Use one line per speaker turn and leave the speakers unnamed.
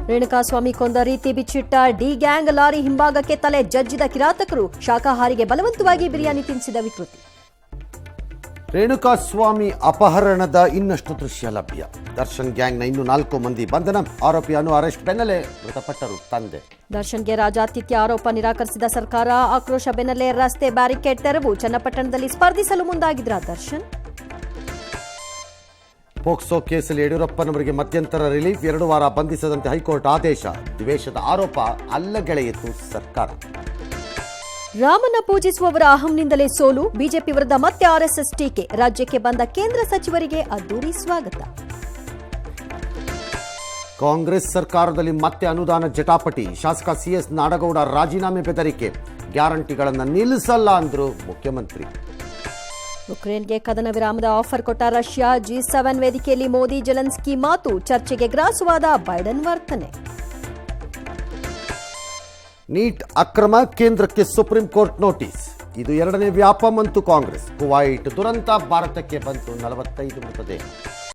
ರೇಣುಕಾಸ್ವಾಮಿ ಕೊಂದ ರೀತಿ ಬಿಚ್ಚಿಟ್ಟ D gang lorry ಹಿಂಭಾಗಕ್ಕೆ ತಲೆ ಜಜ್ಜಿದ ಕಿರಾತಕರು ಶಾಕಾಹಾರಿಗೆ ಬಲವಂತವಾಗಿ ಬಿರಿಯಾನಿ ತಿನ್ನಿಸಿದ ವಿಕೃತಿ.
ರೇಣುಕಾಸ್ವಾಮಿ ಅಪಹರಣದ ಇನ್ನಷ್ಟು ದೃಶ್ಯ ಲಭ್ಯ. ದರ್ಶನ್ ಗ್ಯಾಂಗ್ನ ಇನ್ನೂ 4 ಮಂದಿ ಬಂಧನ. ಆರೋಪಿಯನ್ನು ಅರೆಸ್ಟ್ ಬೆನ್ನಲ್ಲೇ ಮೃತಪಟ್ಟರು ತಂದೆ.
ದರ್ಶನ್ಗೆ ರಾಜಾತಿಥ್ಯ ಆರೋಪ ನಿರಾಕರಿಸಿದ ಸರ್ಕಾರ. ಆಕ್ರೋಶ ಬೆನ್ನಲ್ಲೇ ರಸ್ತೆ ಬ್ಯಾರಿಕೇಡ್ ತೆರವು. ಚನ್ನಪಟ್ಟಣದಲ್ಲಿ ಸ್ಪರ್ಧಿಸಲು ಮುಂದಾಗಿದ್ರ ದರ್ಶನ್.
ಪೋಕ್ಸೋ ಕೇಸಲ್ಲಿ ಯಡಿಯೂರಪ್ಪನವರಿಗೆ ಮಧ್ಯಂತರ ರಿಲೀಫ್. 2 ವಾರ ಬಂಧಿಸದಂತೆ ಹೈಕೋರ್ಟ್ ಆದೇಶ. ದ್ವೇಷದ ಆರೋಪ ಅಲ್ಲಗೆಳೆಯಿತು ಸರ್ಕಾರ.
ರಾಮನ ಪೂಜಿಸುವವರ ಅಹಂನಿಂದಲೇ ಸೋಲು. ಬಿಜೆಪಿ ವಿರುದ್ಧ ಮತ್ತೆ ಆರ್ಎಸ್ಎಸ್ ಟೀಕೆ. ರಾಜ್ಯಕ್ಕೆ ಬಂದ ಕೇಂದ್ರ ಸಚಿವರಿಗೆ ಅದ್ದೂರಿ ಸ್ವಾಗತ.
ಕಾಂಗ್ರೆಸ್ ಸರ್ಕಾರದಲ್ಲಿ ಮತ್ತೆ ಅನುದಾನ ಜಟಾಪಟಿ. ಶಾಸಕ ಸಿಎಸ್ ನಾಡಗೌಡ ರಾಜೀನಾಮೆ ಬೆದರಿಕೆ. ಗ್ಯಾರಂಟಿಗಳನ್ನು ನಿಲ್ಲಿಸಲ್ಲ ಅಂದ್ರು ಮುಖ್ಯಮಂತ್ರಿ.
ಉಕ್ರೇನ್ಗೆ ಕದನ ವಿರಾಮದ ಆಫರ್ ಕೊಟ್ಟ ರಷ್ಯಾ. G7 ವೇದಿಕೆಯಲ್ಲಿ ಮೋದಿ ಜೆಲೆನ್ಸ್ಕಿ ಮಾತು. ಚರ್ಚೆಗೆ ಗ್ರಾಸವಾದ ಬೈಡನ್ ವರ್ತನೆ.
ನೀಟ್ ಅಕ್ರಮ, ಕೇಂದ್ರಕ್ಕೆ ಸುಪ್ರೀಂ ಕೋರ್ಟ್ ನೋಟಿಸ್. ಇದು 2ನೇ ವ್ಯಾಪಂ ಅಂತು ಕಾಂಗ್ರೆಸ್. ಕುವೈಟ್ ದುರಂತ, ಭಾರತಕ್ಕೆ ಬಂತು 45 ಮೃತದೇಹ.